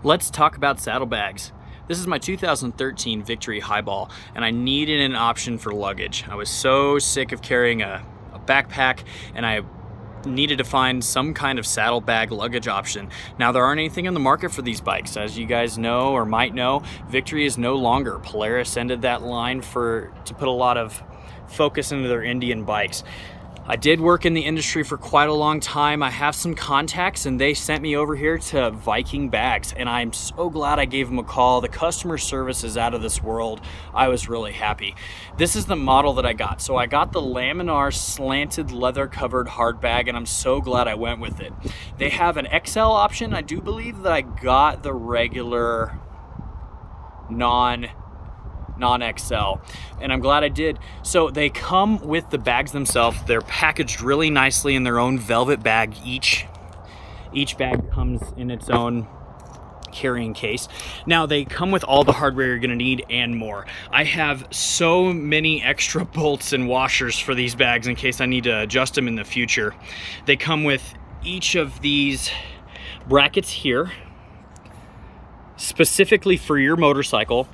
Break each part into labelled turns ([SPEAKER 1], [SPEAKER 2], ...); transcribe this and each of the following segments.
[SPEAKER 1] Let's talk about saddlebags. This is my 2013 Victory Highball, and I needed an option for luggage. I was so sick of carrying a backpack, and I needed to find some kind of saddlebag luggage option. Now, there aren't anything on the market for these bikes. As you guys know or might know, Victory is no longer. Polaris ended that line to put a lot of focus into their Indian bikes. I did work in the industry for quite a long time. I have some contacts, and they sent me over here to Viking Bags, and I'm so glad I gave them a call. The customer service is out of this world. I was really happy. This is the model that I got. So I got the Lamellar slanted leather covered hard bag, and I'm so glad I went with it. They have an XL option. I do believe that I got the regular non-XL, and I'm glad I did. So they come with the bags themselves. They're packaged really nicely in their own velvet bag. Each bag comes in its own carrying case. Now, they come with all the hardware you're gonna need and more. I have so many extra bolts and washers for these bags in case I need to adjust them in the future. They come with each of these brackets here specifically for your motorcycle.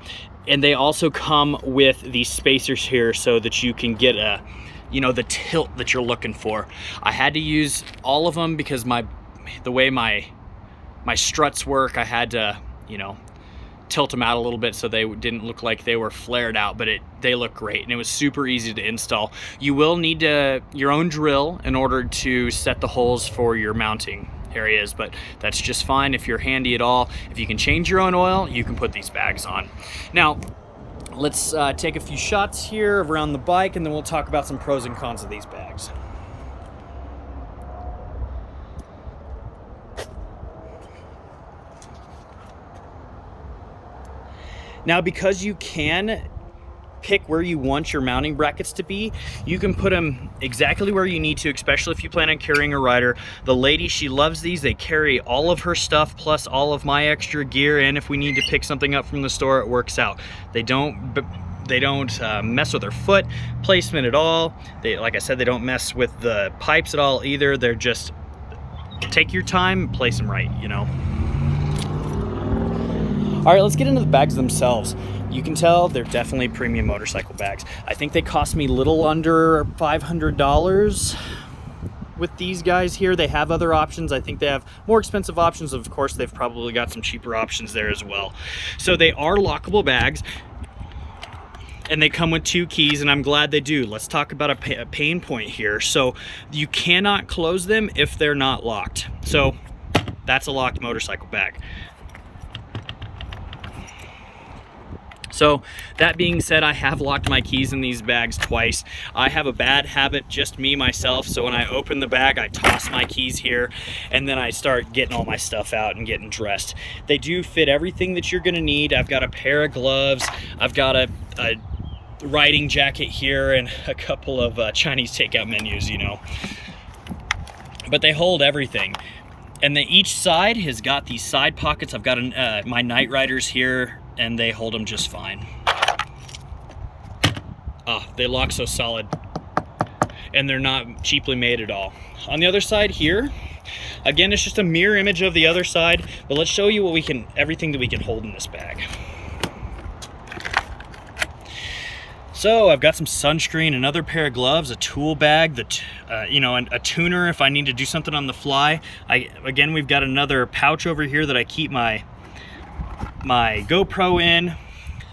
[SPEAKER 1] And they also come with these spacers here so that you can get the tilt that you're looking for. I had to use all of them because the way my struts work, I had to, tilt them out a little bit so they didn't look like they were flared out, but they look great, and it was super easy to install. You will need your own drill in order to set the holes for your mounting areas, but that's just fine if you're handy at all. If you can change your own oil, you can put these bags on. Now, let's take a few shots here around the bike, and then we'll talk about some pros and cons of these bags. Now, because you can pick where you want your mounting brackets to be, you can put them exactly where you need to, especially if you plan on carrying a rider. The lady, she loves these. They carry all of her stuff plus all of my extra gear, and if we need to pick something up from the store, it works out. They don't mess with her foot placement at all. Like I said, they don't mess with the pipes at all either. They're just, take your time, place them right, All right, let's get into the bags themselves. You can tell they're definitely premium motorcycle bags. I think they cost me a little under $500 with these guys here. They have other options. I think they have more expensive options. Of course, they've probably got some cheaper options there as well. So they are lockable bags, and they come with 2 keys, and I'm glad they do. Let's talk about a pain point here. So you cannot close them if they're not locked. So that's a locked motorcycle bag. So that being said, I have locked my keys in these bags twice. I have a bad habit, just me, myself. So when I open the bag, I toss my keys here, and then I start getting all my stuff out and getting dressed. They do fit everything that you're gonna need. I've got a pair of gloves. I've got a riding jacket here and a couple of Chinese takeout menus, But they hold everything. And then each side has got these side pockets. I've got my night riders here, and they hold them just fine. They lock so solid, and they're not cheaply made at all. On the other side here, again, it's just a mirror image of the other side, but let's show you everything that we can hold in this bag. So I've got some sunscreen, another pair of gloves, a tool bag, a tuner if I need to do something on the fly. Again, we've got another pouch over here that I keep my GoPro in.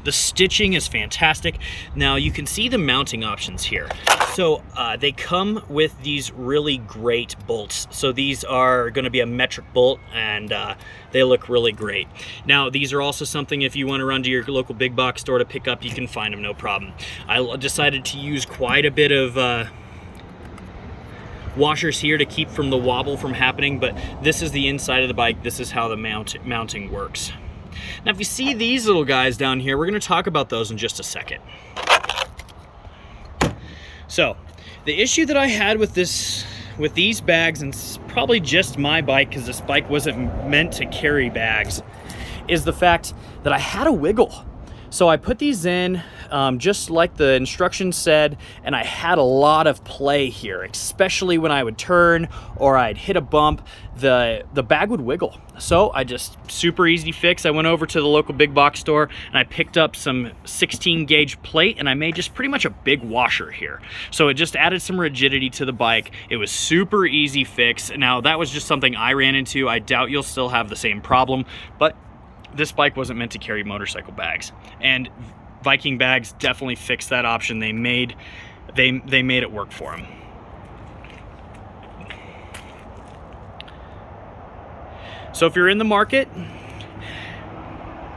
[SPEAKER 1] The stitching is fantastic. Now you can see the mounting options here. So they come with these really great bolts. So these are going to be a metric bolt, and they look really great. Now these are also something, if you want to run to your local big box store to pick up, you can find them, no problem. I decided to use quite a bit of washers here to keep from the wobble from happening, but this is the inside of the bike. This is how the mounting works. Now, if you see these little guys down here, we're going to talk about those in just a second. So, the issue that I had with these bags, and it's probably just my bike because this bike wasn't meant to carry bags, is the fact that I had a wiggle. So I put these in just like the instructions said, and I had a lot of play here, especially when I would turn or I'd hit a bump, the bag would wiggle. So I just, super easy fix. I went over to the local big box store and I picked up some 16 gauge plate, and I made just pretty much a big washer here. So it just added some rigidity to the bike. It was super easy fix. Now that was just something I ran into. I doubt you'll still have the same problem, but this bike wasn't meant to carry motorcycle bags, and Viking Bags definitely fixed that option. They made it work for them. So if you're in the market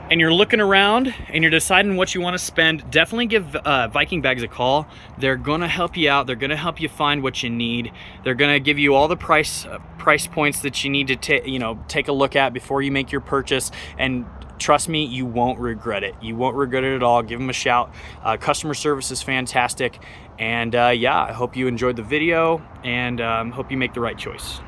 [SPEAKER 1] and you're looking around and you're deciding what you want to spend, definitely give Viking Bags a call. They're gonna help you out. They're gonna help you find what you need. They're gonna give you all the price points that you need to take a look at before you make your purchase. And trust me, you won't regret it. You won't regret it at all. Give them a shout. Customer service is fantastic. And yeah, I hope you enjoyed the video, and hope you make the right choice.